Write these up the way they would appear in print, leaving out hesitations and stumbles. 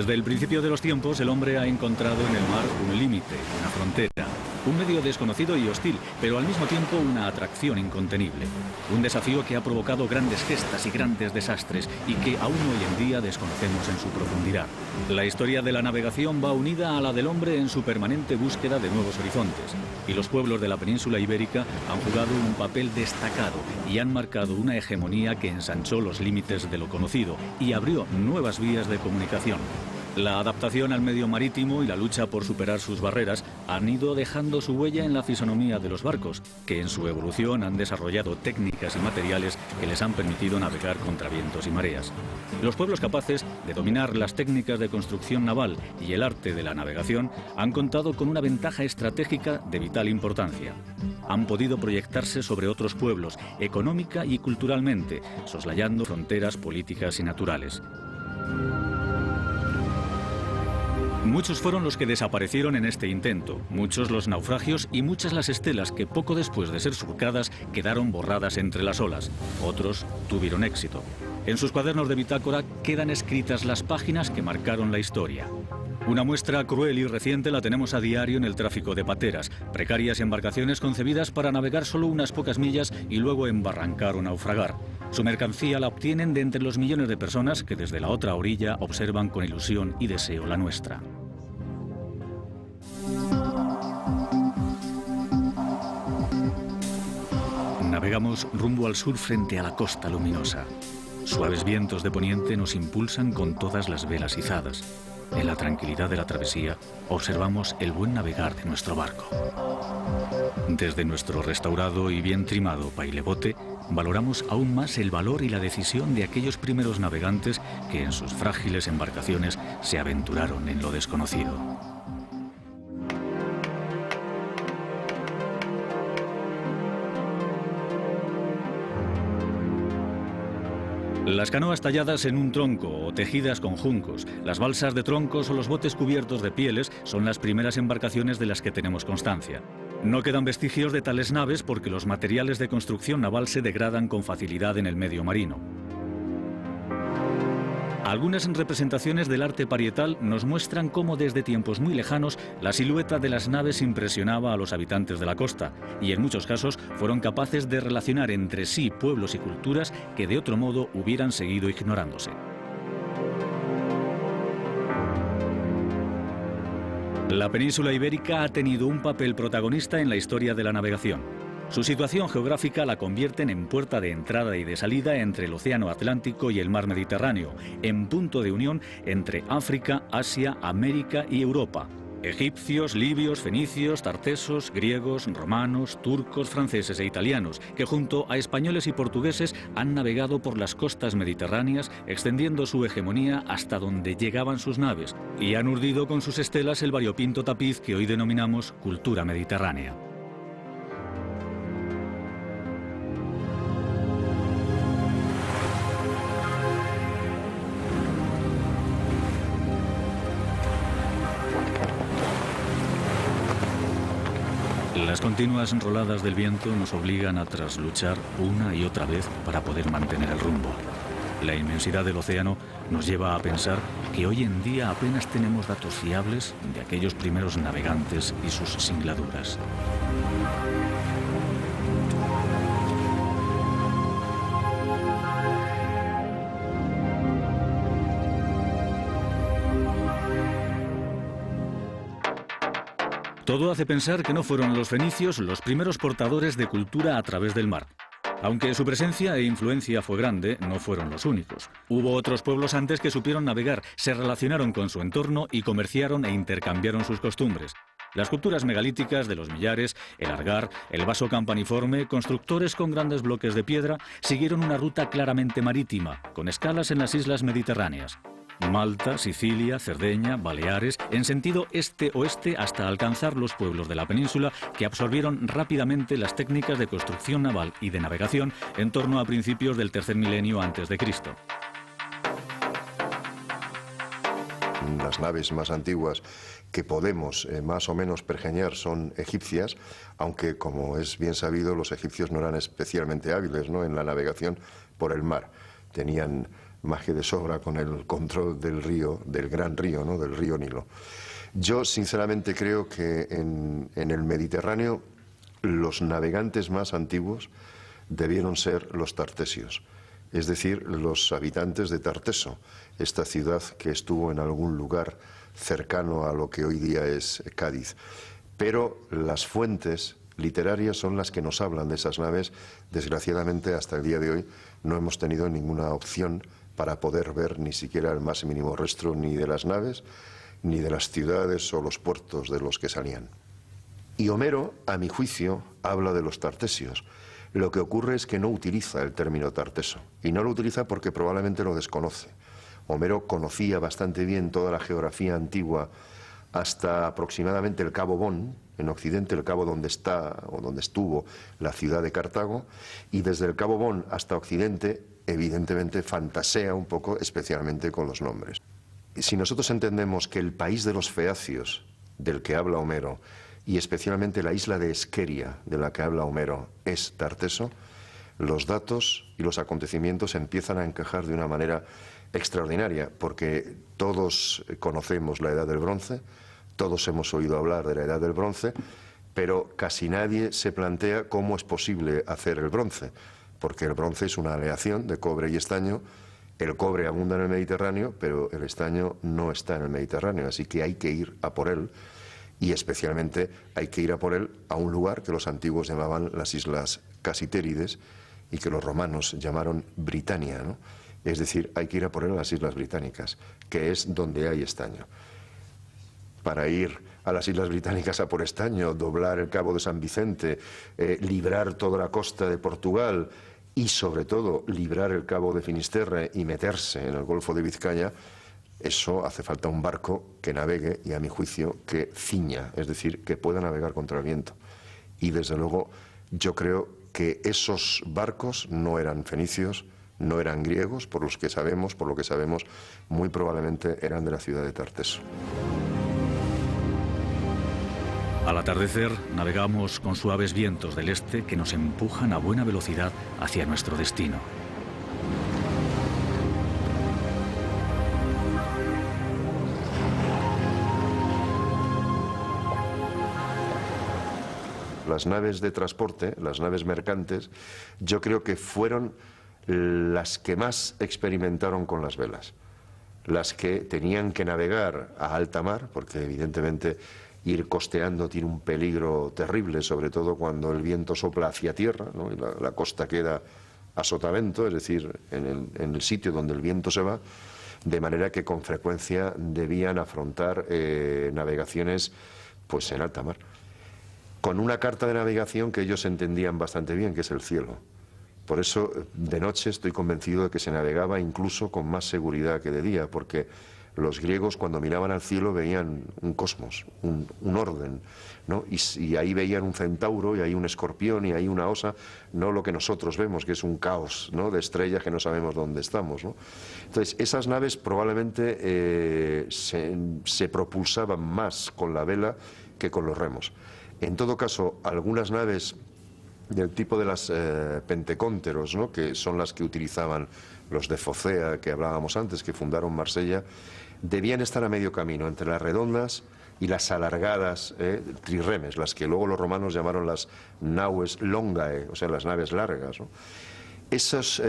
Desde el principio de los tiempos, el hombre ha encontrado en el mar un límite, una frontera, un medio desconocido y hostil, pero al mismo tiempo una atracción incontenible. Un desafío que ha provocado grandes gestas y grandes desastres y que aún hoy en día desconocemos en su profundidad. La historia de la navegación va unida a la del hombre en su permanente búsqueda de nuevos horizontes. Y los pueblos de la península ibérica han jugado un papel destacado y han marcado una hegemonía que ensanchó los límites de lo conocido y abrió nuevas vías de comunicación. La adaptación al medio marítimo y la lucha por superar sus barreras han ido dejando su huella en la fisonomía de los barcos, que en su evolución han desarrollado técnicas y materiales que les han permitido navegar contra vientos y mareas. Los pueblos capaces de dominar las técnicas de construcción naval y el arte de la navegación han contado con una ventaja estratégica de vital importancia. Han podido proyectarse sobre otros pueblos, económica y culturalmente, soslayando fronteras políticas y naturales. Muchos fueron los que desaparecieron en este intento, muchos los naufragios y muchas las estelas que poco después de ser surcadas quedaron borradas entre las olas. Otros tuvieron éxito. En sus cuadernos de bitácora quedan escritas las páginas que marcaron la historia. Una muestra cruel y reciente la tenemos a diario en el tráfico de pateras, precarias embarcaciones concebidas para navegar solo unas pocas millas y luego embarrancar o naufragar. Su mercancía la obtienen de entre los millones de personas que desde la otra orilla observan con ilusión y deseo la nuestra. Navegamos rumbo al sur frente a la costa luminosa. Suaves vientos de poniente nos impulsan con todas las velas izadas. En la tranquilidad de la travesía observamos el buen navegar de nuestro barco. Desde nuestro restaurado y bien trimado pailebote, valoramos aún más el valor y la decisión de aquellos primeros navegantes que en sus frágiles embarcaciones se aventuraron en lo desconocido. Las canoas talladas en un tronco o tejidas con juncos, las balsas de troncos o los botes cubiertos de pieles son las primeras embarcaciones de las que tenemos constancia. No quedan vestigios de tales naves porque los materiales de construcción naval se degradan con facilidad en el medio marino. Algunas representaciones del arte parietal nos muestran cómo desde tiempos muy lejanos la silueta de las naves impresionaba a los habitantes de la costa y en muchos casos fueron capaces de relacionar entre sí pueblos y culturas que de otro modo hubieran seguido ignorándose. La península ibérica ha tenido un papel protagonista en la historia de la navegación. Su situación geográfica la convierten en puerta de entrada y de salida entre el Océano Atlántico y el Mar Mediterráneo, en punto de unión entre África, Asia, América y Europa. Egipcios, libios, fenicios, tartesos, griegos, romanos, turcos, franceses e italianos, que junto a españoles y portugueses han navegado por las costas mediterráneas, extendiendo su hegemonía hasta donde llegaban sus naves, y han urdido con sus estelas el variopinto tapiz que hoy denominamos cultura mediterránea. Las continuas roladas del viento nos obligan a trasluchar una y otra vez para poder mantener el rumbo. La inmensidad del océano nos lleva a pensar que hoy en día apenas tenemos datos fiables de aquellos primeros navegantes y sus singladuras. Todo hace pensar que no fueron los fenicios los primeros portadores de cultura a través del mar. Aunque su presencia e influencia fue grande, no fueron los únicos. Hubo otros pueblos antes que supieron navegar, se relacionaron con su entorno y comerciaron e intercambiaron sus costumbres. Las culturas megalíticas de los millares, el argar, el vaso campaniforme, constructores con grandes bloques de piedra, siguieron una ruta claramente marítima, con escalas en las islas mediterráneas. Malta, Sicilia, Cerdeña, Baleares, en sentido este-oeste hasta alcanzar los pueblos de la península que absorbieron rápidamente las técnicas de construcción naval y de navegación en torno a principios del tercer milenio antes de Cristo. Las naves más antiguas que podemos más o menos pergeñar son egipcias, aunque como es bien sabido los egipcios no eran especialmente hábiles, ¿no?, en la navegación por el mar. Tenían más que de sobra con el control del río, del gran río, ¿no?, del río Nilo. Yo sinceramente creo que en el Mediterráneo los navegantes más antiguos debieron ser los tartesios, es decir, los habitantes de Tarteso, esta ciudad que estuvo en algún lugar cercano a lo que hoy día es Cádiz. Pero las fuentes literarias son las que nos hablan de esas naves. Desgraciadamente, hasta el día de hoy no hemos tenido ninguna opción para poder ver ni siquiera el más mínimo rastro ni de las naves, ni de las ciudades o los puertos de los que salían. Y Homero, a mi juicio, habla de los tartesios. Lo que ocurre es que no utiliza el término tarteso, y no lo utiliza porque probablemente lo desconoce. Homero conocía bastante bien toda la geografía antigua hasta aproximadamente el Cabo Bon, en Occidente, el cabo donde está o donde estuvo la ciudad de Cartago, y desde el Cabo Bon hasta Occidente, evidentemente fantasea un poco, especialmente con los nombres. Si nosotros entendemos que el país de los feacios, del que habla Homero, y especialmente la isla de Esqueria, de la que habla Homero, es Tarteso, los datos y los acontecimientos empiezan a encajar de una manera extraordinaria, porque todos conocemos la Edad del Bronce, todos hemos oído hablar de la Edad del Bronce, pero casi nadie se plantea cómo es posible hacer el bronce, porque el bronce es una aleación de cobre y estaño. El cobre abunda en el Mediterráneo, pero el estaño no está en el Mediterráneo, así que hay que ir a por él, y especialmente hay que ir a por él a un lugar que los antiguos llamaban las Islas Casitérides y que los romanos llamaron Britania, ¿no? Es decir, hay que ir a por él a las Islas Británicas, que es donde hay estaño. Para ir a las Islas Británicas a por estaño, doblar el Cabo de San Vicente, librar toda la costa de Portugal y, sobre todo, librar el Cabo de Finisterre y meterse en el Golfo de Vizcaya, eso hace falta un barco que navegue y, a mi juicio, que ciña, es decir, que pueda navegar contra el viento. Y, desde luego, yo creo que esos barcos no eran fenicios, no eran griegos, por lo que sabemos, muy probablemente eran de la ciudad de Tarteso. Al atardecer, navegamos con suaves vientos del este que nos empujan a buena velocidad hacia nuestro destino. Las naves de transporte, las naves mercantes, yo creo que fueron las que más experimentaron con las velas, las que tenían que navegar a alta mar, porque evidentemente ir costeando tiene un peligro terrible, sobre todo cuando el viento sopla hacia tierra, ¿no? Y la costa queda a sotavento, es decir, en el sitio donde el viento se va, de manera que con frecuencia debían afrontar navegaciones pues en alta mar, con una carta de navegación que ellos entendían bastante bien, que es el cielo. Por eso, de noche estoy convencido de que se navegaba incluso con más seguridad que de día, porque los griegos, cuando miraban al cielo, veían un cosmos, un orden, ¿no? Y ahí veían un centauro, y ahí un escorpión, y ahí una osa, no lo que nosotros vemos, que es un caos, ¿no?, de estrellas que no sabemos dónde estamos, ¿no? Entonces, esas naves probablemente se propulsaban más con la vela que con los remos. En todo caso, algunas naves del tipo de las pentecónteros, ¿no?, que son las que utilizaban los de Focea, que hablábamos antes, que fundaron Marsella, debían estar a medio camino entre las redondas y las alargadas trirremes, las que luego los romanos llamaron las naues longae, o sea, las naves largas, ¿no? Esos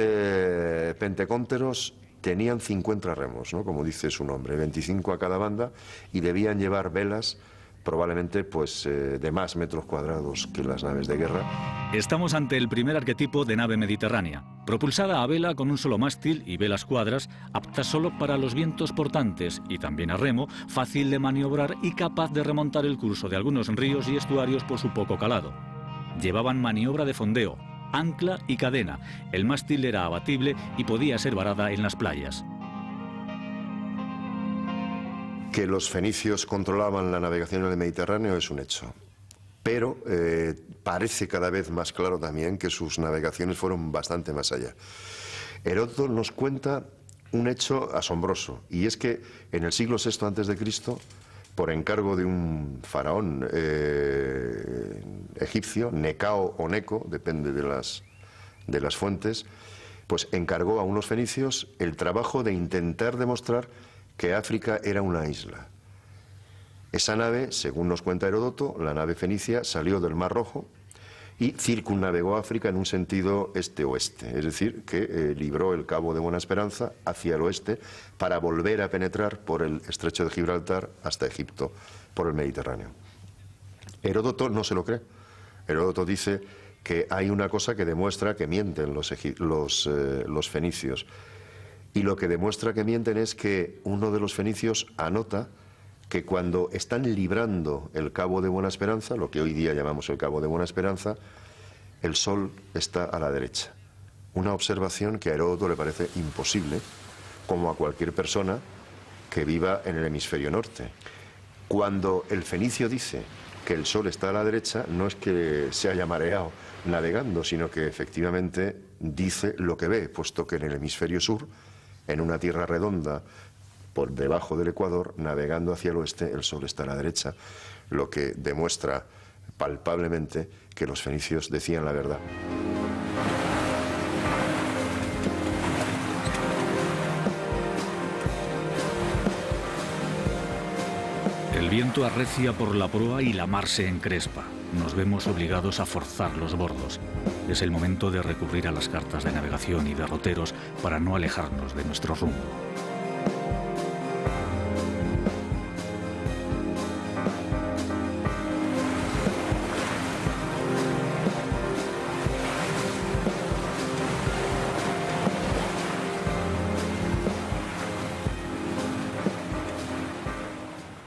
pentecónteros tenían 50 remos, ¿no?, como dice su nombre, 25 a cada banda, y debían llevar velas probablemente pues de más metros cuadrados que las naves de guerra. Estamos ante el primer arquetipo de nave mediterránea, propulsada a vela con un solo mástil y velas cuadras, apta solo para los vientos portantes y también a remo, fácil de maniobrar y capaz de remontar el curso de algunos ríos y estuarios por su poco calado. Llevaban maniobra de fondeo, ancla y cadena. El mástil era abatible y podía ser varada en las playas. Que los fenicios controlaban la navegación en el Mediterráneo es un hecho, pero parece cada vez más claro también que sus navegaciones fueron bastante más allá. Heródoto nos cuenta un hecho asombroso, y es que en el siglo VI a.C., por encargo de un faraón egipcio, Necao o Neco, depende de las fuentes, pues encargó a unos fenicios el trabajo de intentar demostrar que África era una isla. Esa nave, según nos cuenta Heródoto, la nave fenicia salió del Mar Rojo y circunnavegó África en un sentido este-oeste, es decir, que libró el Cabo de Buena Esperanza hacia el oeste para volver a penetrar por el Estrecho de Gibraltar hasta Egipto, por el Mediterráneo. Heródoto no se lo cree. Heródoto dice que hay una cosa que demuestra que mienten los fenicios. Y lo que demuestra que mienten es que uno de los fenicios anota que cuando están librando el Cabo de Buena Esperanza, lo que hoy día llamamos el Cabo de Buena Esperanza, el sol está a la derecha. Una observación que a Heródoto le parece imposible, como a cualquier persona que viva en el hemisferio norte. Cuando el fenicio dice que el sol está a la derecha, no es que se haya mareado navegando, sino que efectivamente dice lo que ve, puesto que en el hemisferio sur, en una tierra redonda, por debajo del Ecuador, navegando hacia el oeste, el sol está a la derecha, lo que demuestra palpablemente que los fenicios decían la verdad. El viento arrecia por la proa y la mar se encrespa. Nos vemos obligados a forzar los bordos. Es el momento de recurrir a las cartas de navegación y derroteros para no alejarnos de nuestro rumbo.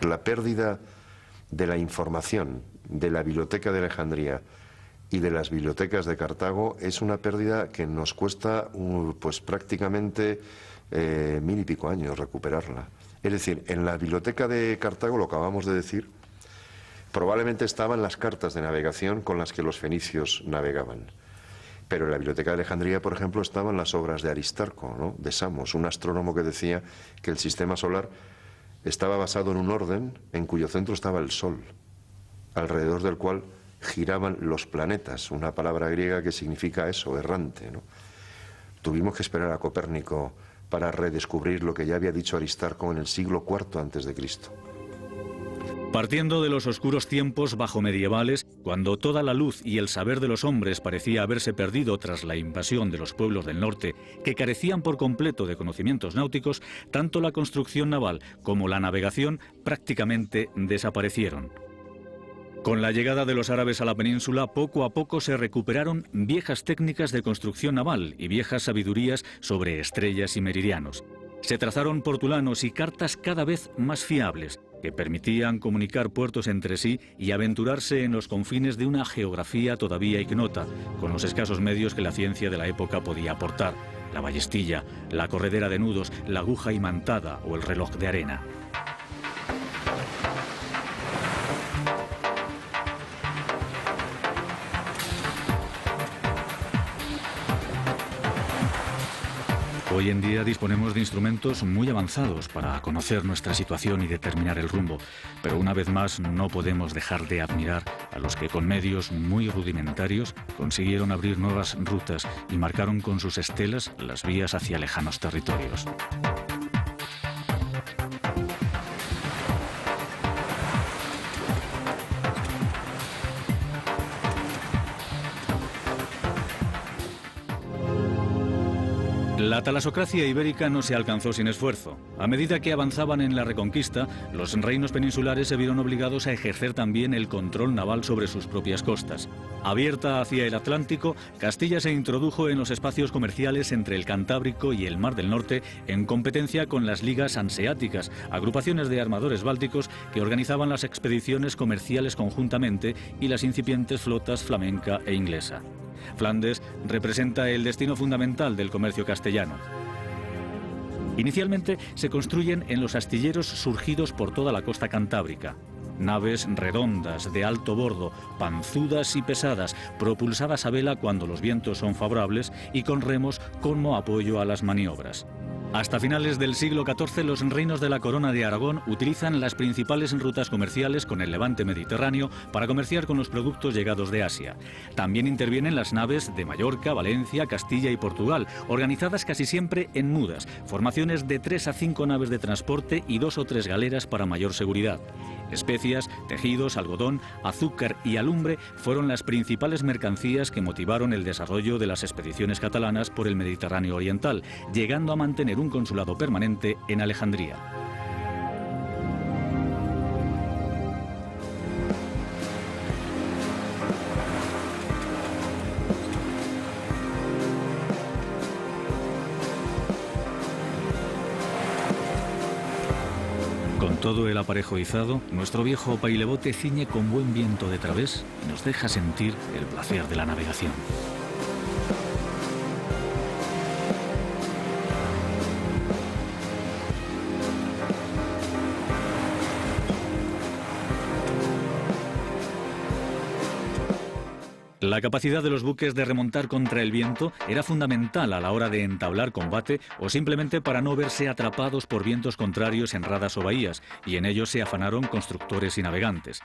La pérdida de la información de la Biblioteca de Alejandría y de las bibliotecas de Cartago es una pérdida que nos cuesta pues prácticamente 1000 y pico años recuperarla. Es decir, en la Biblioteca de Cartago, lo acabamos de decir, probablemente estaban las cartas de navegación con las que los fenicios navegaban. Pero en la Biblioteca de Alejandría, por ejemplo, estaban las obras de Aristarco, ¿no?, de Samos, un astrónomo que decía que el sistema solar estaba basado en un orden en cuyo centro estaba el Sol, alrededor del cual giraban los planetas, una palabra griega que significa eso, errante, ¿no? Tuvimos que esperar a Copérnico para redescubrir lo que ya había dicho Aristarco en el siglo IV a.C. Partiendo de los oscuros tiempos bajomedievales, cuando toda la luz y el saber de los hombres parecía haberse perdido tras la invasión de los pueblos del norte, que carecían por completo de conocimientos náuticos, tanto la construcción naval como la navegación prácticamente desaparecieron. Con la llegada de los árabes a la península, poco a poco se recuperaron viejas técnicas de construcción naval y viejas sabidurías sobre estrellas y meridianos. Se trazaron portulanos y cartas cada vez más fiables, que permitían comunicar puertos entre sí y aventurarse en los confines de una geografía todavía ignota, con los escasos medios que la ciencia de la época podía aportar: la ballestilla, la corredera de nudos, la aguja imantada o el reloj de arena. Hoy en día disponemos de instrumentos muy avanzados para conocer nuestra situación y determinar el rumbo, pero una vez más no podemos dejar de admirar a los que con medios muy rudimentarios consiguieron abrir nuevas rutas y marcaron con sus estelas las vías hacia lejanos territorios. La talasocracia ibérica no se alcanzó sin esfuerzo. A medida que avanzaban en la reconquista, los reinos peninsulares se vieron obligados a ejercer también el control naval sobre sus propias costas. Abierta hacia el Atlántico, Castilla se introdujo en los espacios comerciales entre el Cantábrico y el Mar del Norte en competencia con las ligas hanseáticas, agrupaciones de armadores bálticos que organizaban las expediciones comerciales conjuntamente, y las incipientes flotas flamenca e inglesa. Flandes representa el destino fundamental del comercio castellano. Inicialmente se construyen en los astilleros surgidos por toda la costa cantábrica. Naves redondas, de alto bordo, panzudas y pesadas, propulsadas a vela cuando los vientos son favorables y con remos como apoyo a las maniobras. Hasta finales del siglo XIV, los reinos de la Corona de Aragón utilizan las principales rutas comerciales con el levante mediterráneo para comerciar con los productos llegados de Asia. También intervienen las naves de Mallorca, Valencia, Castilla y Portugal, organizadas casi siempre en mudas, formaciones de 3 a 5 naves de transporte y 2 o 3 galeras para mayor seguridad. Especias, tejidos, algodón, azúcar y alumbre fueron las principales mercancías que motivaron el desarrollo de las expediciones catalanas por el Mediterráneo oriental, llegando a mantener un consulado permanente en Alejandría. Con todo el aparejo izado, nuestro viejo pailebote ciñe con buen viento de través y nos deja sentir el placer de la navegación. La capacidad de los buques de remontar contra el viento era fundamental a la hora de entablar combate o simplemente para no verse atrapados por vientos contrarios en radas o bahías, y en ello se afanaron constructores y navegantes.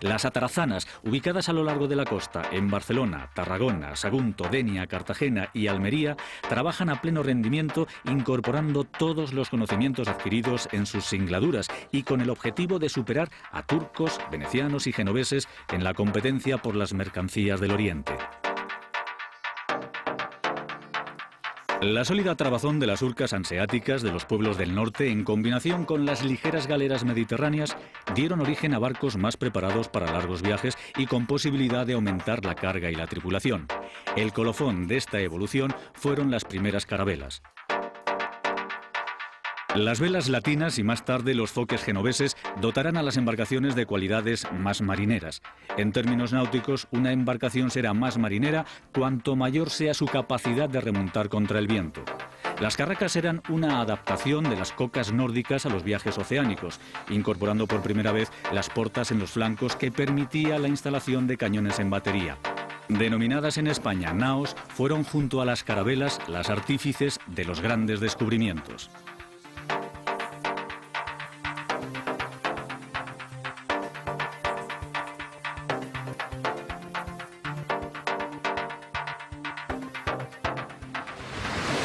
Las atarazanas, ubicadas a lo largo de la costa, en Barcelona, Tarragona, Sagunto, Denia, Cartagena y Almería, trabajan a pleno rendimiento incorporando todos los conocimientos adquiridos en sus singladuras y con el objetivo de superar a turcos, venecianos y genoveses en la competencia por las mercancías del Oriente. La sólida trabazón de las urcas hanseáticas de los pueblos del norte, en combinación con las ligeras galeras mediterráneas, dieron origen a barcos más preparados para largos viajes y con posibilidad de aumentar la carga y la tripulación. El colofón de esta evolución fueron las primeras carabelas. Las velas latinas y más tarde los foques genoveses dotarán a las embarcaciones de cualidades más marineras. En términos náuticos, una embarcación será más marinera cuanto mayor sea su capacidad de remontar contra el viento. Las carracas eran una adaptación de las cocas nórdicas a los viajes oceánicos, incorporando por primera vez las portas en los flancos que permitía la instalación de cañones en batería. Denominadas en España naos, fueron junto a las carabelas las artífices de los grandes descubrimientos.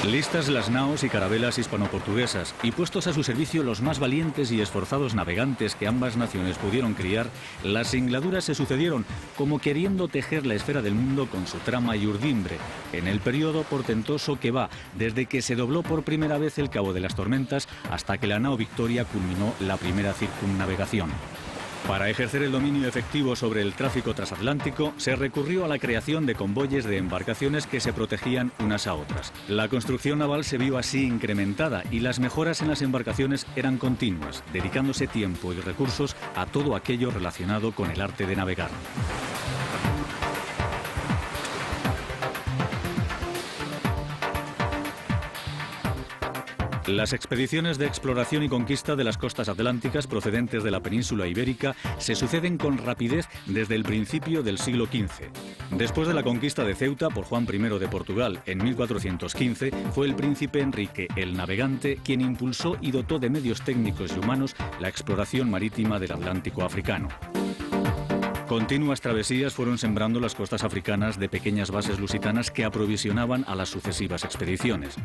Listas las naos y carabelas hispano-portuguesas y puestos a su servicio los más valientes y esforzados navegantes que ambas naciones pudieron criar, las singladuras se sucedieron como queriendo tejer la esfera del mundo con su trama y urdimbre, en el periodo portentoso que va desde que se dobló por primera vez el Cabo de las Tormentas hasta que la nao Victoria culminó la primera circunnavegación. Para ejercer el dominio efectivo sobre el tráfico transatlántico, se recurrió a la creación de convoyes de embarcaciones que se protegían unas a otras. La construcción naval se vio así incrementada y las mejoras en las embarcaciones eran continuas, dedicándose tiempo y recursos a todo aquello relacionado con el arte de navegar. Las expediciones de exploración y conquista de las costas atlánticas procedentes de la península ibérica se suceden con rapidez desde el principio del siglo XV. Después de la conquista de Ceuta por Juan I de Portugal en 1415, fue el príncipe Enrique el Navegante quien impulsó y dotó de medios técnicos y humanos la exploración marítima del Atlántico africano. Continuas travesías fueron sembrando las costas africanas de pequeñas bases lusitanas que aprovisionaban a las sucesivas expediciones.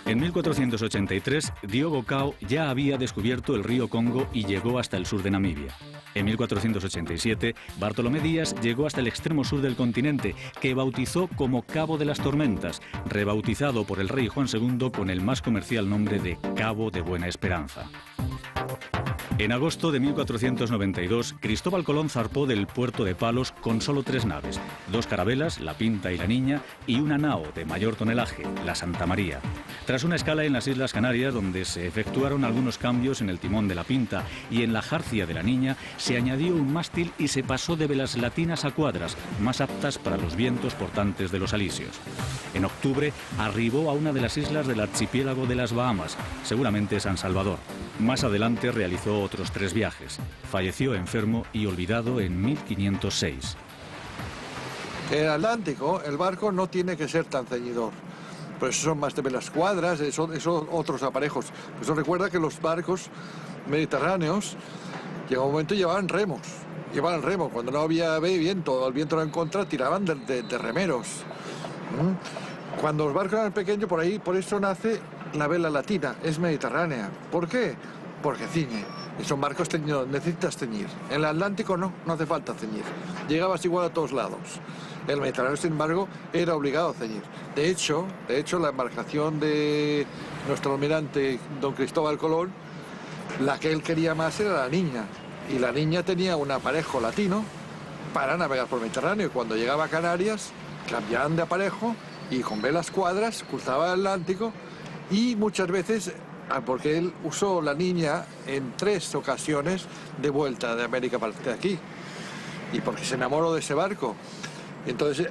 En 1483, Diogo Cao ya había descubierto el río Congo y llegó hasta el sur de Namibia. En 1487, Bartolomé Díaz llegó hasta el extremo sur del continente, que bautizó como Cabo de las Tormentas, rebautizado por el rey Juan II con el más comercial nombre de Cabo de Buena Esperanza. En agosto de 1492, Cristóbal Colón zarpó del puerto de Palos con solo 3 naves, 2 carabelas, la Pinta y la Niña, y una nao de mayor tonelaje, la Santa María. Tras una escala en las Islas Canarias, donde se efectuaron algunos cambios en el timón de la Pinta y en la jarcia de la Niña, se añadió un mástil y se pasó de velas latinas a cuadras, más aptas para los vientos portantes de los alisios. En octubre, arribó a una de las islas del archipiélago de las Bahamas, seguramente San Salvador. Más adelante realizó otros 3 viajes. Falleció enfermo y olvidado en 1506. En el Atlántico, el barco no tiene que ser tan ceñidor. pero eso son más de velas cuadras, son otros aparejos. Eso recuerda que los barcos mediterráneos, llegó un momento y llevaban remos. Cuando no había viento, el viento era en contra, tiraban de remeros. Cuando los barcos eran pequeños, por eso nace la vela latina, es mediterránea. ¿Por qué? Porque ciñe. Y son barcos teñidos, necesitas ceñir. En el Atlántico no hace falta ceñir. Llegabas igual a todos lados. El Mediterráneo, sin embargo, era obligado a ceñir. De hecho, la embarcación de nuestro almirante, don Cristóbal Colón, la que él quería más era la Niña. Y la Niña tenía un aparejo latino para navegar por el Mediterráneo. Y cuando llegaba a Canarias, cambiaban de aparejo y con velas cuadras cruzaba el Atlántico. Y muchas veces, porque él usó la Niña en 3 ocasiones de vuelta de América para aquí. Y porque se enamoró de ese barco. Entonces,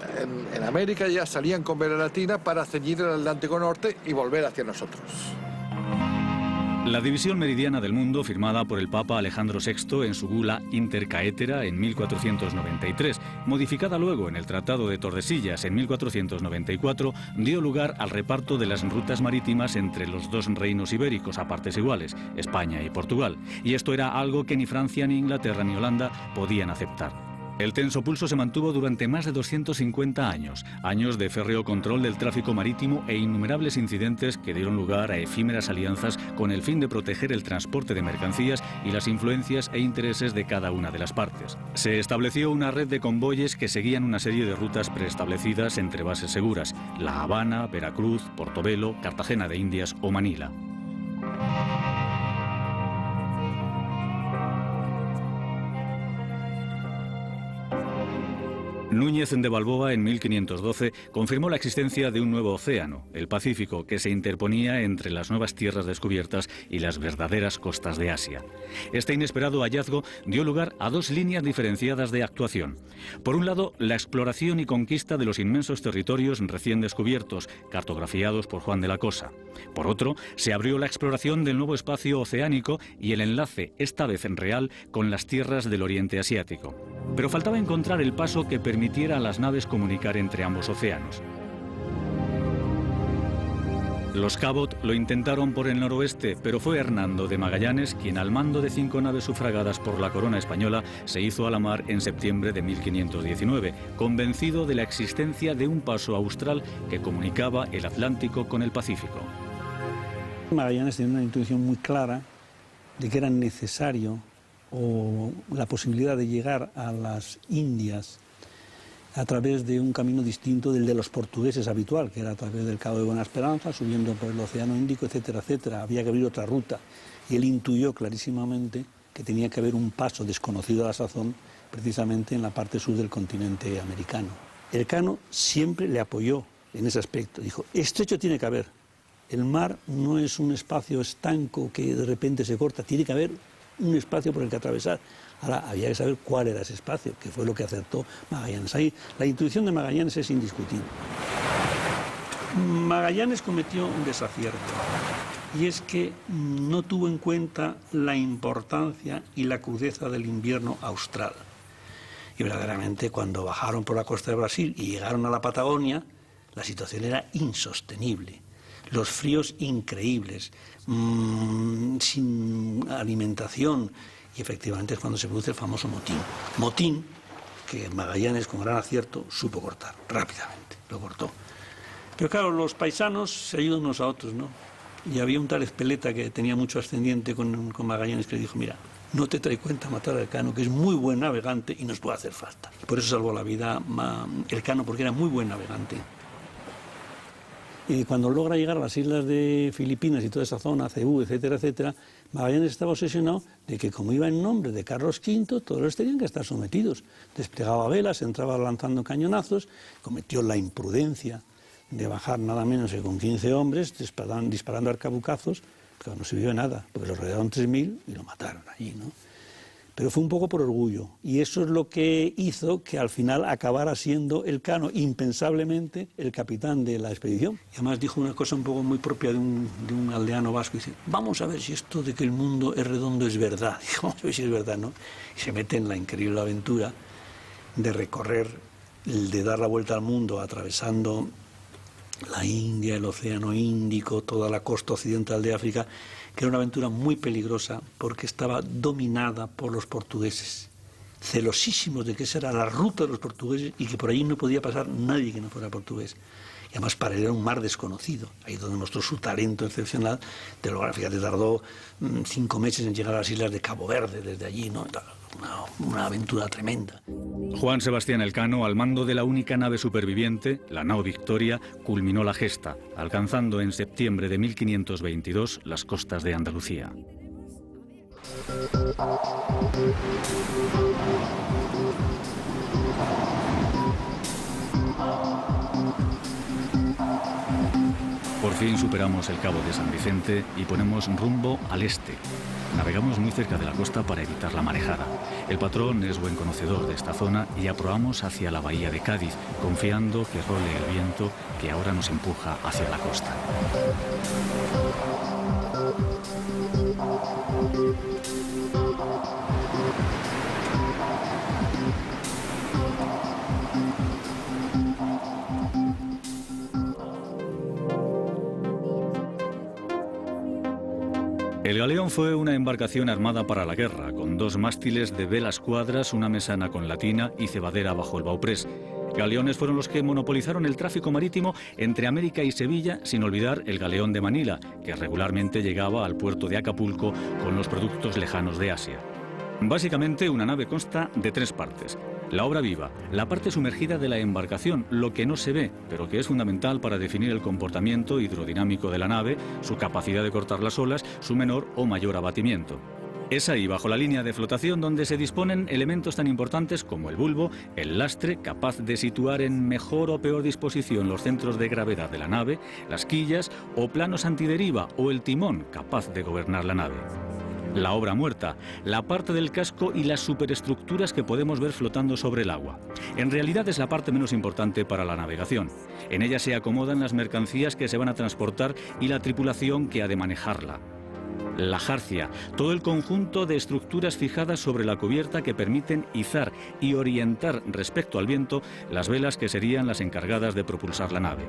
en América ya salían con vela latina para ceñir el Atlántico Norte y volver hacia nosotros. La división meridiana del mundo, firmada por el Papa Alejandro VI en su bula Inter Caetera en 1493, modificada luego en el Tratado de Tordesillas en 1494, dio lugar al reparto de las rutas marítimas entre los 2 reinos ibéricos a partes iguales, España y Portugal. Y esto era algo que ni Francia, ni Inglaterra, ni Holanda podían aceptar. El tenso pulso se mantuvo durante más de 250 años de férreo control del tráfico marítimo e innumerables incidentes que dieron lugar a efímeras alianzas con el fin de proteger el transporte de mercancías y las influencias e intereses de cada una de las partes. Se estableció una red de convoyes que seguían una serie de rutas preestablecidas entre bases seguras: La Habana, Veracruz, Portobelo, Cartagena de Indias o Manila. Núñez de Balboa, en 1512, confirmó la existencia de un nuevo océano, el Pacífico, que se interponía entre las nuevas tierras descubiertas y las verdaderas costas de Asia. Este inesperado hallazgo dio lugar a 2 líneas diferenciadas de actuación. Por un lado, la exploración y conquista de los inmensos territorios recién descubiertos, cartografiados por Juan de la Cosa. Por otro, se abrió la exploración del nuevo espacio oceánico y el enlace, esta vez en real, con las tierras del Oriente Asiático. Pero faltaba encontrar el paso que permitiera a las naves comunicar entre ambos océanos. Los Cabot lo intentaron por el noroeste, pero fue Hernando de Magallanes quien, al mando de 5 naves sufragadas por la corona española, se hizo a la mar en septiembre de 1519, convencido de la existencia de un paso austral que comunicaba el Atlántico con el Pacífico. Magallanes tenía una intuición muy clara de que era necesario o la posibilidad de llegar a las Indias a través de un camino distinto del de los portugueses habitual, que era a través del Cabo de Buena Esperanza, subiendo por el Océano Índico, etcétera, etcétera. Había que abrir otra ruta. Y él intuyó clarísimamente que tenía que haber un paso desconocido a la sazón, precisamente en la parte sur del continente americano. Elcano siempre le apoyó en ese aspecto. Dijo, estrecho tiene que haber. El mar no es un espacio estanco que de repente se corta, tiene que haber un espacio por el que atravesar. Ahora, había que saber cuál era ese espacio, que fue lo que acertó Magallanes. Ahí, la intuición de Magallanes es indiscutible. Magallanes cometió un desacierto, y es que no tuvo en cuenta la importancia y la crudeza del invierno austral. Y verdaderamente, cuando bajaron por la costa de Brasil y llegaron a la Patagonia, la situación era insostenible. Los fríos increíbles, sin alimentación, y efectivamente es cuando se produce el famoso motín. Motín que Magallanes, con gran acierto, supo cortar rápidamente, lo cortó. Pero claro, los paisanos se ayudan unos a otros, ¿no? Y había un tal Ezpeleta que tenía mucho ascendiente con Magallanes, que le dijo, mira, no te trae cuenta matar a Elcano, que es muy buen navegante y nos puede hacer falta. Y por eso salvó la vida Elcano, porque era muy buen navegante. Y cuando logra llegar a las islas de Filipinas y toda esa zona, Cebú, etcétera, etcétera, Magallanes estaba obsesionado de que, como iba en nombre de Carlos V, todos los tenían que estar sometidos. Desplegaba velas, entraba lanzando cañonazos, cometió la imprudencia de bajar nada menos que con 15 hombres, disparando arcabucazos, pero no sirvió de nada, porque lo rodearon 3.000 y lo mataron allí, ¿no? Pero fue un poco por orgullo, y eso es lo que hizo que al final acabara siendo Elcano, impensablemente, el capitán de la expedición. Y además dijo una cosa un poco muy propia de un aldeano vasco, dice, vamos a ver si esto de que el mundo es redondo es verdad. Y vamos a ver si es verdad, ¿no? Y se mete en la increíble aventura de recorrer, de dar la vuelta al mundo atravesando la India, el Océano Índico, toda la costa occidental de África, que era una aventura muy peligrosa porque estaba dominada por los portugueses, celosísimos de que esa era la ruta de los portugueses y que por allí no podía pasar nadie que no fuera portugués. Y además para él era un mar desconocido, ahí donde mostró su talento excepcional de lograr, fíjate, tardó 5 meses en llegar a las islas de Cabo Verde, desde allí, ¿no? Una aventura tremenda. Juan Sebastián Elcano, al mando de la única nave superviviente, la nao Victoria, culminó la gesta, alcanzando en septiembre de 1522 las costas de Andalucía. Por fin superamos el Cabo de San Vicente y ponemos rumbo al este. Navegamos muy cerca de la costa para evitar la marejada. El patrón es buen conocedor de esta zona y aproamos hacia la bahía de Cádiz, confiando que role el viento que ahora nos empuja hacia la costa. El galeón fue una embarcación armada para la guerra, con 2 mástiles de velas cuadras, una mesana con latina y cebadera bajo el bauprés. Galeones fueron los que monopolizaron el tráfico marítimo entre América y Sevilla, sin olvidar el galeón de Manila, que regularmente llegaba al puerto de Acapulco con los productos lejanos de Asia. Básicamente, una nave consta de 3 partes. La obra viva, la parte sumergida de la embarcación, lo que no se ve, pero que es fundamental para definir el comportamiento hidrodinámico de la nave, su capacidad de cortar las olas, su menor o mayor abatimiento. Es ahí, bajo la línea de flotación, donde se disponen elementos tan importantes como el bulbo, el lastre, capaz de situar en mejor o peor disposición los centros de gravedad de la nave, las quillas o planos antideriva, o el timón, capaz de gobernar la nave. La obra muerta, la parte del casco y las superestructuras que podemos ver flotando sobre el agua. En realidad es la parte menos importante para la navegación. En ella se acomodan las mercancías que se van a transportar y la tripulación que ha de manejarla. La jarcia, todo el conjunto de estructuras fijadas sobre la cubierta que permiten izar y orientar respecto al viento las velas que serían las encargadas de propulsar la nave.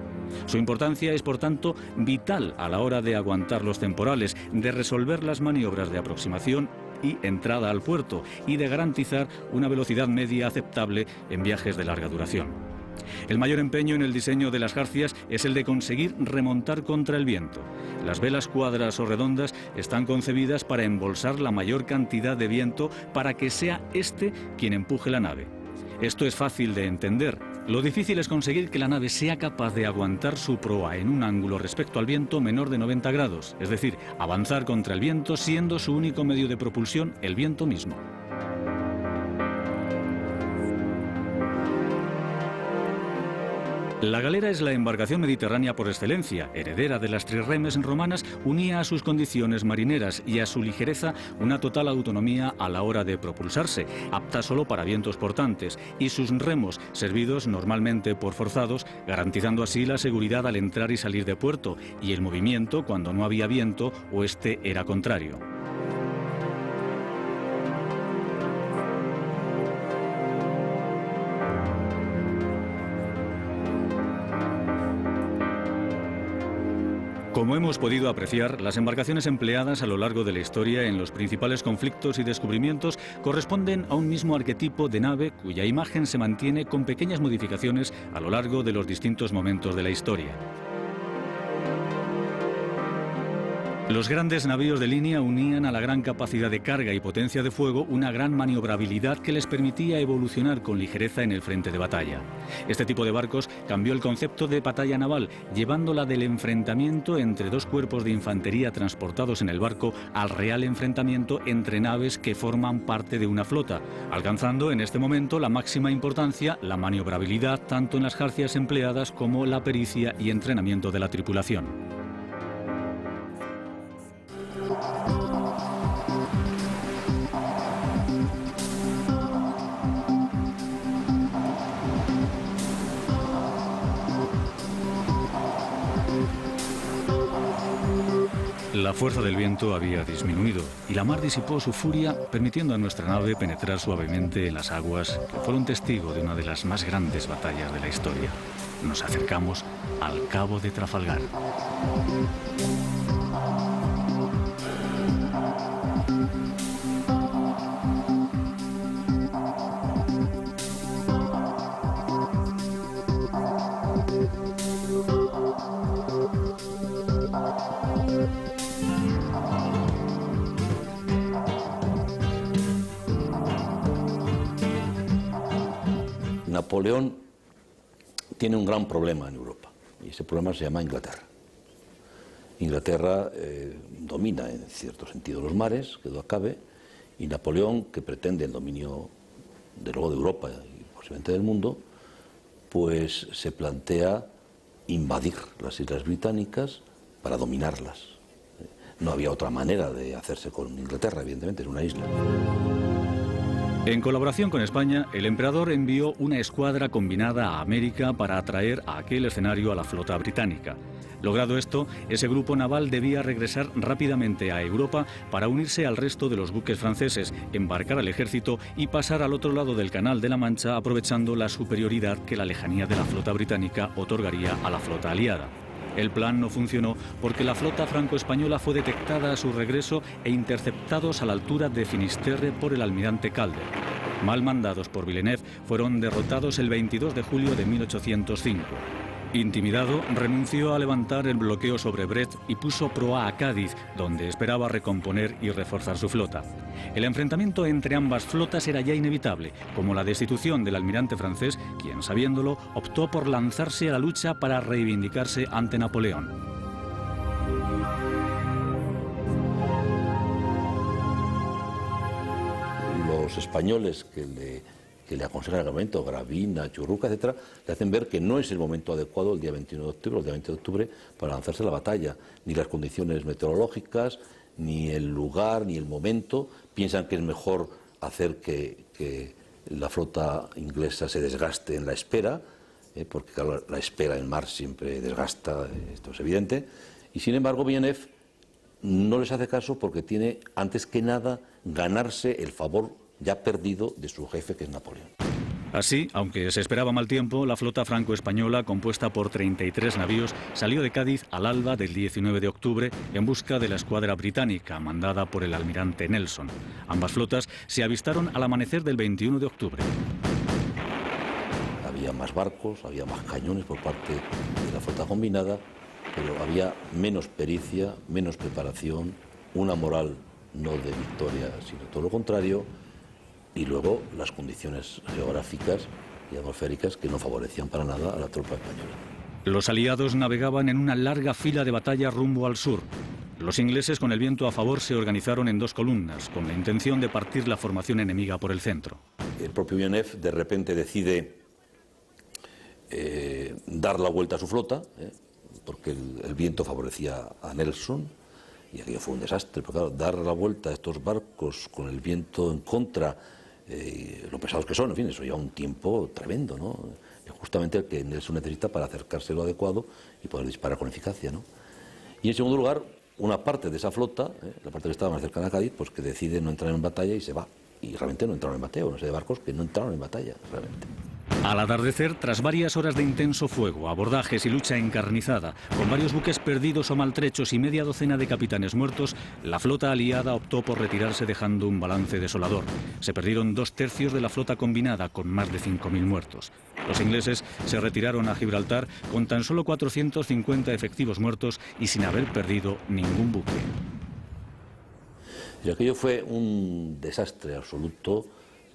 Su importancia es, por tanto, vital a la hora de aguantar los temporales, de resolver las maniobras de aproximación y entrada al puerto y de garantizar una velocidad media aceptable en viajes de larga duración. El mayor empeño en el diseño de las jarcias es el de conseguir remontar contra el viento. Las velas cuadras o redondas están concebidas para embolsar la mayor cantidad de viento para que sea este quien empuje la nave. Esto es fácil de entender. Lo difícil es conseguir que la nave sea capaz de aguantar su proa en un ángulo respecto al viento menor de 90 grados, es decir, avanzar contra el viento siendo su único medio de propulsión el viento mismo. La galera es la embarcación mediterránea por excelencia, heredera de las trirremes romanas, unía a sus condiciones marineras y a su ligereza una total autonomía a la hora de propulsarse, apta solo para vientos portantes, y sus remos, servidos normalmente por forzados, garantizando así la seguridad al entrar y salir de puerto, y el movimiento cuando no había viento o este era contrario. Como hemos podido apreciar, las embarcaciones empleadas a lo largo de la historia en los principales conflictos y descubrimientos corresponden a un mismo arquetipo de nave cuya imagen se mantiene con pequeñas modificaciones a lo largo de los distintos momentos de la historia. Los grandes navíos de línea unían a la gran capacidad de carga y potencia de fuego una gran maniobrabilidad que les permitía evolucionar con ligereza en el frente de batalla. Este tipo de barcos cambió el concepto de batalla naval, llevándola del enfrentamiento entre 2 cuerpos de infantería transportados en el barco al real enfrentamiento entre naves que forman parte de una flota, alcanzando en este momento la máxima importancia la maniobrabilidad tanto en las jarcias empleadas como la pericia y entrenamiento de la tripulación. La fuerza del viento había disminuido y la mar disipó su furia, permitiendo a nuestra nave penetrar suavemente en las aguas que fueron testigo de una de las más grandes batallas de la historia. nos acercamos al Cabo de Trafalgar. Napoleón tiene un gran problema en Europa y ese problema se llama Inglaterra. Inglaterra domina en cierto sentido los mares, que duda cabe, y Napoleón, que pretende el dominio de luego de Europa y posiblemente del mundo, pues se plantea invadir las islas británicas para dominarlas. No había otra manera de hacerse con Inglaterra, evidentemente, es una isla. En colaboración con España, el emperador envió una escuadra combinada a América para atraer a aquel escenario a la flota británica. Logrado esto, ese grupo naval debía regresar rápidamente a Europa para unirse al resto de los buques franceses, embarcar al ejército y pasar al otro lado del Canal de la Mancha, aprovechando la superioridad que la lejanía de la flota británica otorgaría a la flota aliada. El plan no funcionó porque la flota franco-española fue detectada a su regreso e interceptados a la altura de Finisterre por el almirante Calder. Mal mandados por Villeneuve, fueron derrotados el 22 de julio de 1805. Intimidado, renunció a levantar el bloqueo sobre Brest y puso proa a Cádiz, donde esperaba recomponer y reforzar su flota. El enfrentamiento entre ambas flotas era ya inevitable, como la destitución del almirante francés, quien, sabiéndolo, optó por lanzarse a la lucha para reivindicarse ante Napoleón. Los españoles que le aconsejan el momento, Gravina, Churruca, etcétera, le hacen ver que no es el momento adecuado el día 21 de octubre, o el día 20 de octubre, para lanzarse a la batalla. Ni las condiciones meteorológicas, ni el lugar, ni el momento. Piensan que es mejor hacer que la flota inglesa se desgaste en la espera, porque claro, la espera en el mar siempre desgasta, esto es evidente. Y sin embargo, Villeneuve no les hace caso porque tiene, antes que nada, ganarse el favor ya perdido de su jefe, que es Napoleón. Así, aunque se esperaba mal tiempo, la flota franco-española, compuesta por 33 navíos, salió de Cádiz al alba del 19 de octubre en busca de la escuadra británica, mandada por el almirante Nelson. Ambas flotas se avistaron al amanecer del 21 de octubre. Había más barcos, había más cañones por parte de la flota combinada, pero había menos pericia, menos preparación, una moral no de victoria, sino todo lo contrario, y luego las condiciones geográficas y atmosféricas que no favorecían para nada a la tropa española. Los aliados navegaban en una larga fila de batalla rumbo al sur. Los ingleses, con el viento a favor, se organizaron en dos columnas, con la intención de partir la formación enemiga por el centro. El propio Villeneuve de repente decide dar la vuelta a su flota, porque el viento favorecía a Nelson, y aquello fue un desastre, porque claro, dar la vuelta a estos barcos con el viento en contra, lo pesados que son, en fin, eso lleva un tiempo tremendo, ¿no? Es justamente el que Nelson necesita para acercarse lo adecuado y poder disparar con eficacia, ¿no? Y en segundo lugar, una parte de esa flota, la parte que estaba más cercana a Cádiz, pues que decide no entrar en batalla y se va. Y realmente no entraron en batalla, una serie de barcos que no entraron en batalla, realmente. Al atardecer, tras varias horas de intenso fuego, abordajes y lucha encarnizada, con varios buques perdidos o maltrechos y media docena de capitanes muertos, la flota aliada optó por retirarse dejando un balance desolador. Se perdieron 2/3 de la flota combinada, con más de 5.000 muertos. Los ingleses se retiraron a Gibraltar con tan solo 450 efectivos muertos y sin haber perdido ningún buque. Y aquello fue un desastre absoluto,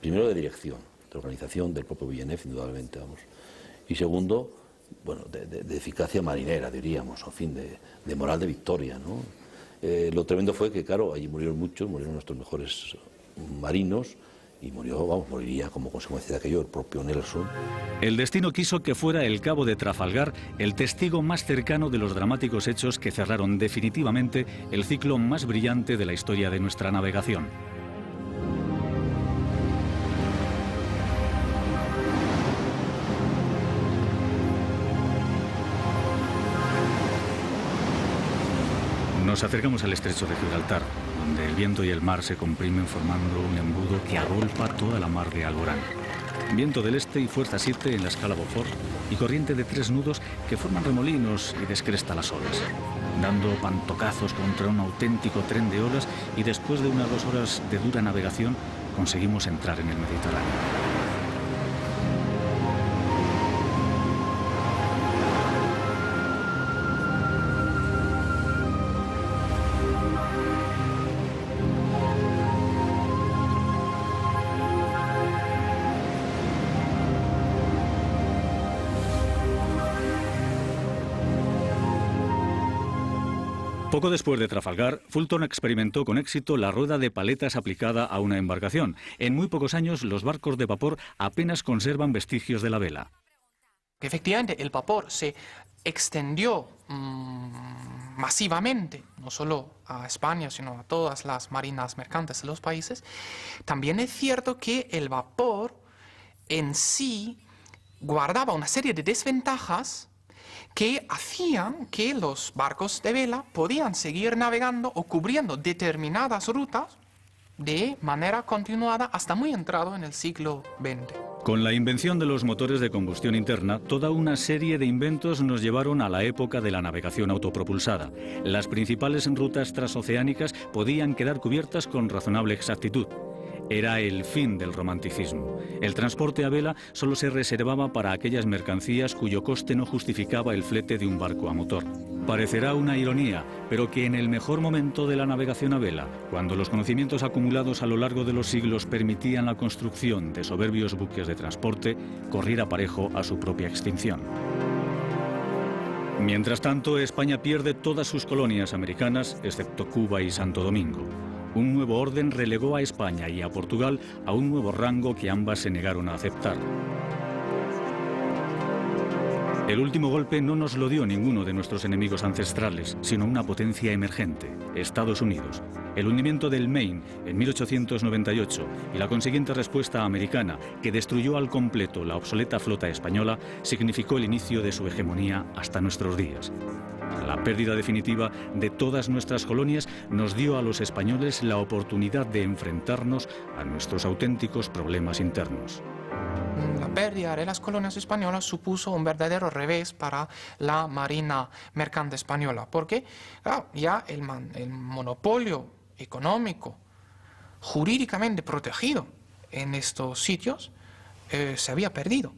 primero de dirección, de organización del propio Villeneuve, indudablemente, vamos. Y segundo, bueno, de eficacia marinera, diríamos, en fin, de moral de victoria, ¿no? Lo tremendo fue que, claro, allí murieron muchos, murieron nuestros mejores marinos, y moriría como consecuencia de aquello el propio Nelson. El destino quiso que fuera el Cabo de Trafalgar el testigo más cercano de los dramáticos hechos que cerraron definitivamente el ciclo más brillante de la historia de nuestra navegación. Nos acercamos al estrecho de Gibraltar, donde el viento y el mar se comprimen formando un embudo que agolpa toda la mar de Alborán. Viento del este y fuerza 7 en la escala Beaufort y corriente de 3 nudos que forman remolinos y descresta las olas. Dando pantocazos contra un auténtico tren de olas y después de unas 2 horas de dura navegación conseguimos entrar en el Mediterráneo. Poco después de Trafalgar, Fulton experimentó con éxito la rueda de paletas aplicada a una embarcación. En muy pocos años, los barcos de vapor apenas conservan vestigios de la vela. Efectivamente, el vapor se extendió masivamente, no solo a España, sino a todas las marinas mercantes de los países. También es cierto que el vapor en sí guardaba una serie de desventajas que hacían que los barcos de vela podían seguir navegando o cubriendo determinadas rutas de manera continuada hasta muy entrado en el siglo XX. Con la invención de los motores de combustión interna, toda una serie de inventos nos llevaron a la época de la navegación autopropulsada. Las principales rutas transoceánicas podían quedar cubiertas con razonable exactitud. Era el fin del romanticismo. El transporte a vela solo se reservaba para aquellas mercancías cuyo coste no justificaba el flete de un barco a motor. Parecerá una ironía, pero que en el mejor momento de la navegación a vela, cuando los conocimientos acumulados a lo largo de los siglos permitían la construcción de soberbios buques de transporte, corriera parejo a su propia extinción. Mientras tanto, España pierde todas sus colonias americanas, excepto Cuba y Santo Domingo. Un nuevo orden relegó a España y a Portugal a un nuevo rango que ambas se negaron a aceptar. El último golpe no nos lo dio ninguno de nuestros enemigos ancestrales, sino una potencia emergente, Estados Unidos. El hundimiento del Maine en 1898 y la consiguiente respuesta americana, que destruyó al completo la obsoleta flota española, significó el inicio de su hegemonía hasta nuestros días. La pérdida definitiva de todas nuestras colonias nos dio a los españoles la oportunidad de enfrentarnos a nuestros auténticos problemas internos. La pérdida de las colonias españolas supuso un verdadero revés para la marina mercante española, porque claro, ya el monopolio económico jurídicamente protegido en estos sitios se había perdido.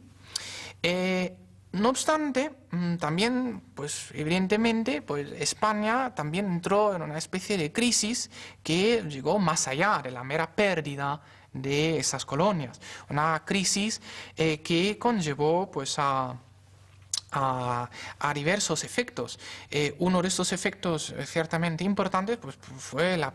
No obstante, también, pues evidentemente, pues España también entró en una especie de crisis que llegó más allá de la mera pérdida de esas colonias. Una crisis que conllevó pues a diversos efectos. Uno de estos efectos ciertamente importantes pues, fue la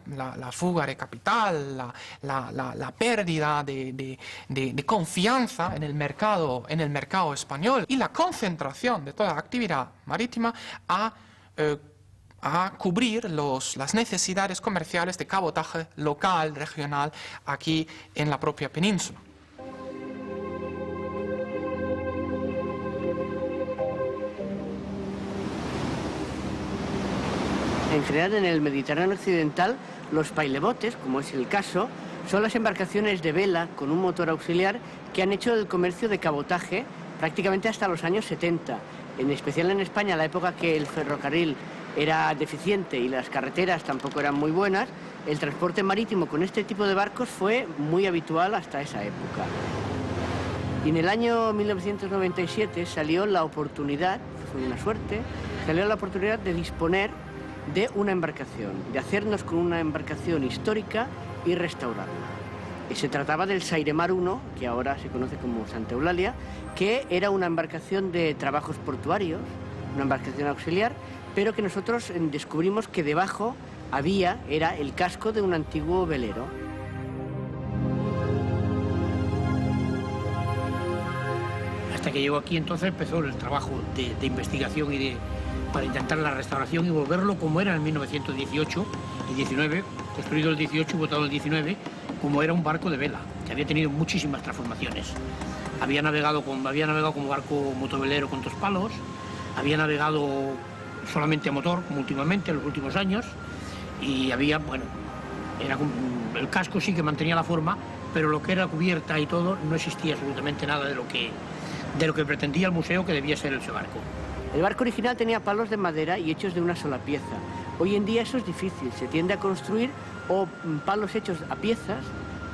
fuga de capital, la pérdida de confianza en el mercado español y la concentración de toda la actividad marítima a cubrir las necesidades comerciales de cabotaje local, regional, aquí en la propia península. En general, en el Mediterráneo occidental, los pailebotes, como es el caso, son las embarcaciones de vela con un motor auxiliar que han hecho el comercio de cabotaje prácticamente hasta los años 70. En especial en España, a la época que el ferrocarril era deficiente y las carreteras tampoco eran muy buenas, el transporte marítimo con este tipo de barcos fue muy habitual hasta esa época. Y en el año 1997 salió la oportunidad, fue una suerte, salió la oportunidad de disponer de una embarcación, de hacernos con una embarcación histórica y restaurarla. Y se trataba del Sairemar I, que ahora se conoce como Santa Eulalia, que era una embarcación de trabajos portuarios, una embarcación auxiliar, pero que nosotros descubrimos que debajo era el casco de un antiguo velero. Hasta que llegó aquí, entonces empezó el trabajo de investigación para intentar la restauración y volverlo como era en 1918 y 19, construido el 18 y votado el 19, como era un barco de vela, que había tenido muchísimas transformaciones. Había navegado como barco motovelero con 2 palos, había navegado solamente a motor, como últimamente, en los últimos años, y había, bueno, el casco sí que mantenía la forma, pero lo que era cubierta y todo, no existía absolutamente nada de lo que pretendía el museo que debía ser ese barco. El barco original tenía palos de madera y hechos de una sola pieza. Hoy en día eso es difícil, se tiende a construir o palos hechos a piezas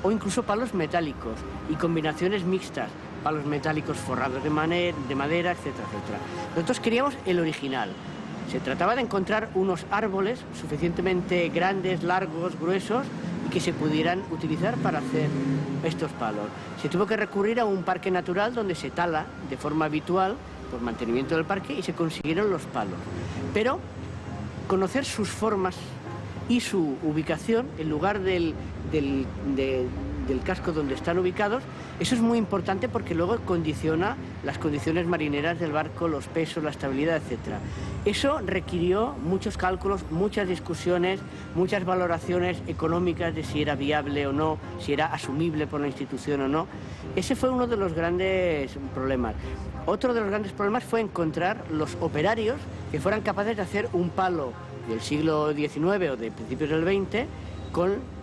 o incluso palos metálicos y combinaciones mixtas, palos metálicos forrados de madera, etcétera, etcétera. Nosotros queríamos el original. Se trataba de encontrar unos árboles suficientemente grandes, largos, gruesos y que se pudieran utilizar para hacer estos palos. Se tuvo que recurrir a un parque natural donde se tala de forma habitual por mantenimiento del parque y se consiguieron los palos. Pero conocer sus formas y su ubicación, el lugar del casco donde están ubicados, eso es muy importante porque luego condiciona las condiciones marineras del barco, los pesos, la estabilidad, etc. Eso requirió muchos cálculos, muchas discusiones, muchas valoraciones económicas de si era viable o no, si era asumible por la institución o no. Ese fue uno de los grandes problemas. Otro de los grandes problemas fue encontrar los operarios que fueran capaces de hacer un palo del siglo XIX o de principios del XX con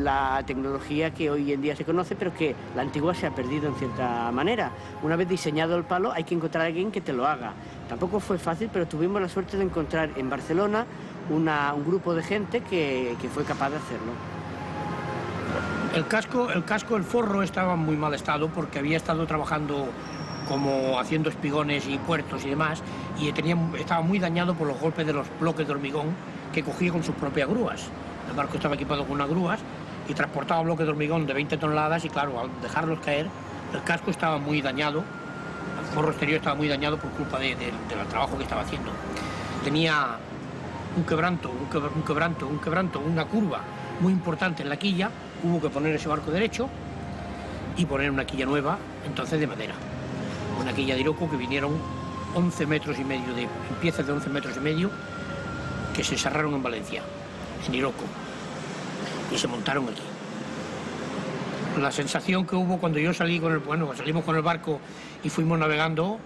la tecnología que hoy en día se conoce, pero que la antigua se ha perdido en cierta manera. Una vez diseñado el palo, hay que encontrar a alguien que te lo haga. Tampoco fue fácil, pero tuvimos la suerte de encontrar en Barcelona un grupo de gente que fue capaz de hacerlo. El forro estaba en muy mal estado porque había estado trabajando como haciendo espigones y puertos y demás, y estaba muy dañado por los golpes de los bloques de hormigón que cogía con sus propias grúas. El barco estaba equipado con unas grúas y transportaba bloques de hormigón de 20 toneladas y claro, al dejarlos caer, el casco estaba muy dañado, el forro exterior estaba muy dañado por culpa del trabajo que estaba haciendo. Tenía un quebranto, una curva muy importante en la quilla, hubo que poner ese barco derecho y poner una quilla nueva, entonces de madera. Una quilla de Iroko que vinieron 11 metros y medio, piezas de 11 metros y medio que se encerraron en Valencia, en Iroko, y se montaron aquí. La sensación que hubo cuando yo salí salimos con el barco y fuimos navegando,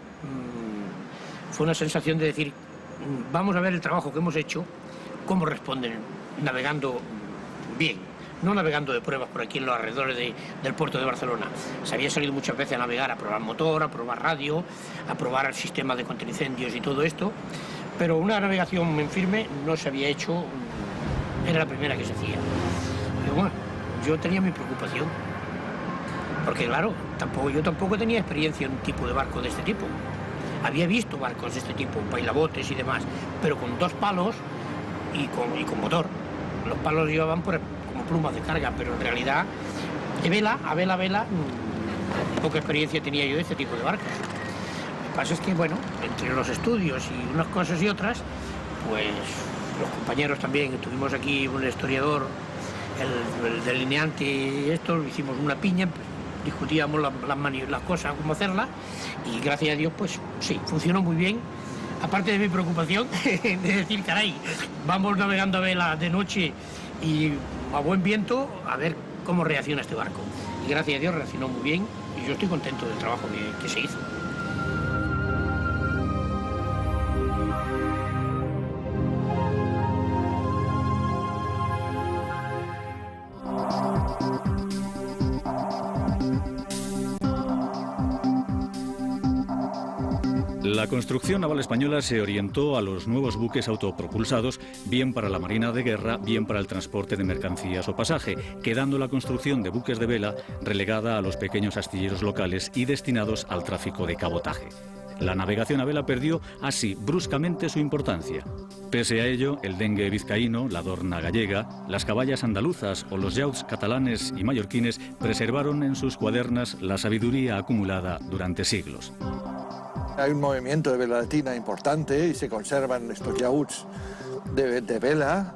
fue una sensación de decir, vamos a ver el trabajo que hemos hecho, cómo responden navegando bien. No navegando de pruebas por aquí en los alrededores del puerto de Barcelona. Se había salido muchas veces a navegar, a probar motor, a probar radio, a probar el sistema de contraincendios y todo esto, pero una navegación en firme no se había hecho, era la primera que se hacía. Pero bueno, yo tenía mi preocupación, porque claro, yo tampoco tenía experiencia en un tipo de barco de este tipo. Había visto barcos de este tipo, bailabotes y demás, pero con dos palos y con motor. Los palos llevaban como plumas de carga, pero en realidad, a vela, poca experiencia tenía yo de este tipo de barcos. Lo que pasa es que, bueno, entre los estudios y unas cosas y otras, pues los compañeros también, tuvimos aquí un historiador, el delineante y esto, hicimos una piña, discutíamos las cosas, cómo hacerlas, y gracias a Dios, pues sí, funcionó muy bien. Aparte de mi preocupación de decir, caray, vamos navegando a vela de noche y a buen viento a ver cómo reacciona este barco. Y gracias a Dios reaccionó muy bien y yo estoy contento del trabajo que se hizo. La construcción naval española se orientó a los nuevos buques autopropulsados, bien para la marina de guerra, bien para el transporte de mercancías o pasaje, quedando la construcción de buques de vela relegada a los pequeños astilleros locales y destinados al tráfico de cabotaje. La navegación a vela perdió así bruscamente su importancia. Pese a ello, el dengue vizcaíno, la dorna gallega, las caballas andaluzas o los yauts catalanes y mallorquines preservaron en sus cuadernas la sabiduría acumulada durante siglos. Hay un movimiento de vela latina importante y se conservan estos yauts de vela,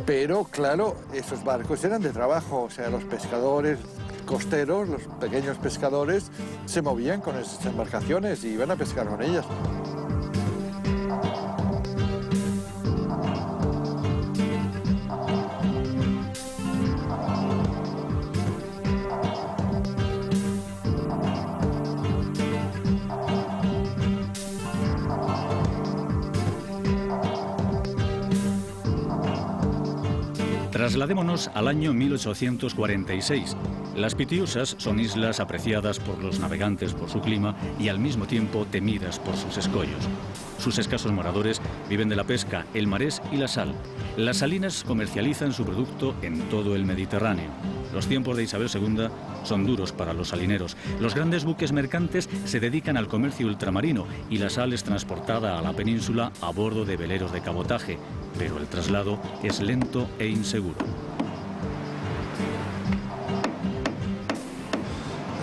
pero claro, esos barcos eran de trabajo, o sea, los pescadores costeros, los pequeños pescadores, se movían con esas embarcaciones y iban a pescar con ellas. Trasladémonos al año 1846. Las Pitiusas son islas apreciadas por los navegantes por su clima y al mismo tiempo temidas por sus escollos. Sus escasos moradores viven de la pesca, el marés y la sal. Las salinas comercializan su producto en todo el Mediterráneo. Los tiempos de Isabel II son duros para los salineros. Los grandes buques mercantes se dedican al comercio ultramarino y la sal es transportada a la península a bordo de veleros de cabotaje, pero el traslado es lento e inseguro.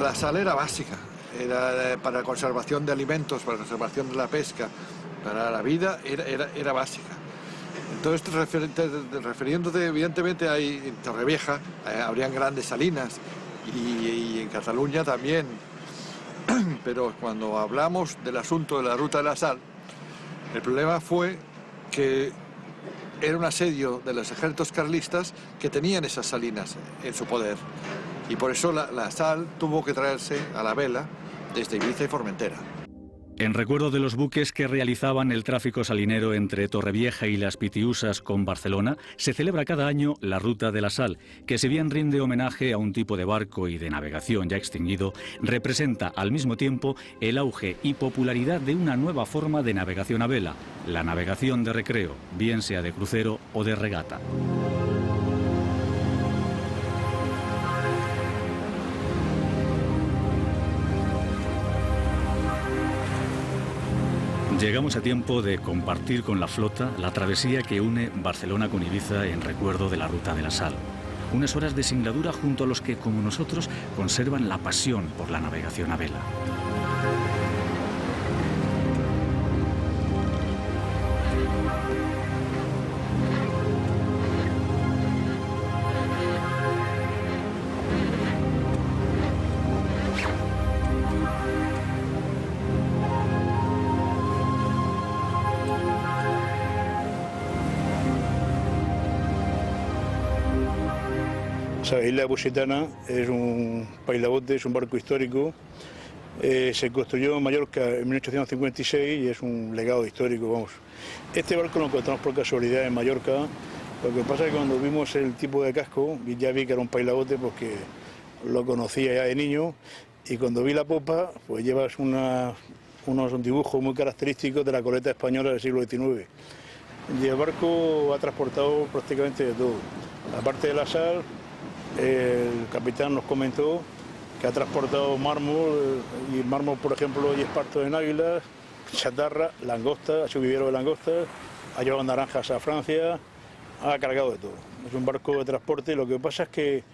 La sal era básica, era para conservación de alimentos, para conservación de la pesca, para la vida, era básica. Entonces, refiriéndote, evidentemente, en Torrevieja habrían grandes salinas y en Cataluña también, pero cuando hablamos del asunto de la ruta de la sal, el problema fue que era un asedio de los ejércitos carlistas que tenían esas salinas en su poder. Y por eso la sal tuvo que traerse a la vela desde Ibiza y Formentera. En recuerdo de los buques que realizaban el tráfico salinero entre Torrevieja y las Pitiusas con Barcelona, se celebra cada año la Ruta de la Sal, que si bien rinde homenaje a un tipo de barco y de navegación ya extinguido, representa al mismo tiempo el auge y popularidad de una nueva forma de navegación a vela, la navegación de recreo, bien sea de crucero o de regata. Llegamos a tiempo de compartir con la flota la travesía que une Barcelona con Ibiza en recuerdo de la Ruta de la Sal. Unas horas de singladura junto a los que, como nosotros, conservan la pasión por la navegación a vela. O sea, Isla Positana es un pailabote, es un barco histórico. Se construyó en Mallorca en 1856 y es un legado histórico, vamos. Este barco lo encontramos por casualidad en Mallorca. Lo que pasa es que cuando vimos el tipo de casco, ya vi que era un pailabote porque lo conocía ya de niño. Y cuando vi la popa, pues llevas unos dibujos muy característicos de la goleta española del siglo XIX. Y el barco ha transportado prácticamente de todo. Aparte de la sal, el capitán nos comentó que ha transportado mármol, y mármol, por ejemplo, y esparto en Águila, chatarra, langosta, ha hecho vivero de langostas, ha llevado naranjas a Francia, ha cargado de todo. Es un barco de transporte. Lo que pasa es que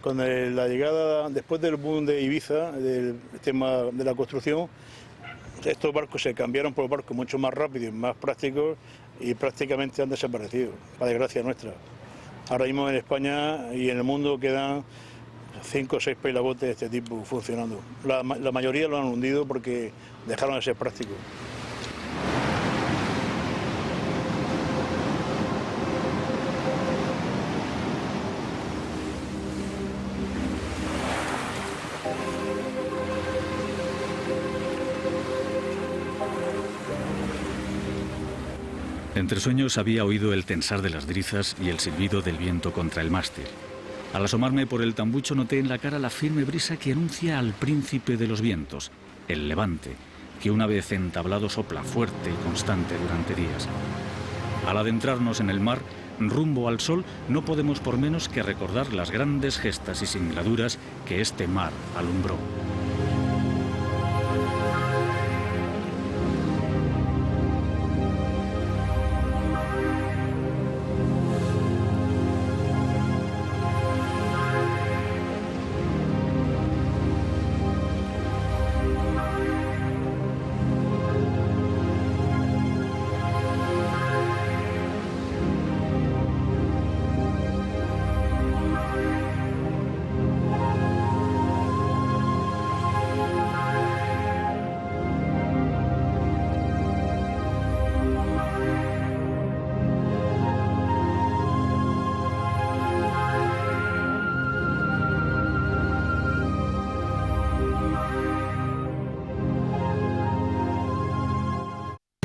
con la llegada, después del boom de Ibiza, del tema de la construcción, estos barcos se cambiaron por barcos mucho más rápidos, más prácticos, y prácticamente han desaparecido, para desgracia nuestra. Ahora mismo en España y en el mundo quedan 5 o 6 pailabotes de este tipo funcionando. La mayoría lo han hundido porque dejaron de ser prácticos. Entre sueños había oído el tensar de las drizas y el silbido del viento contra el mástil. Al asomarme por el tambucho noté en la cara la firme brisa que anuncia al príncipe de los vientos, el levante, que una vez entablado sopla fuerte y constante durante días. Al adentrarnos en el mar, rumbo al sol, no podemos por menos que recordar las grandes gestas y singladuras que este mar alumbró.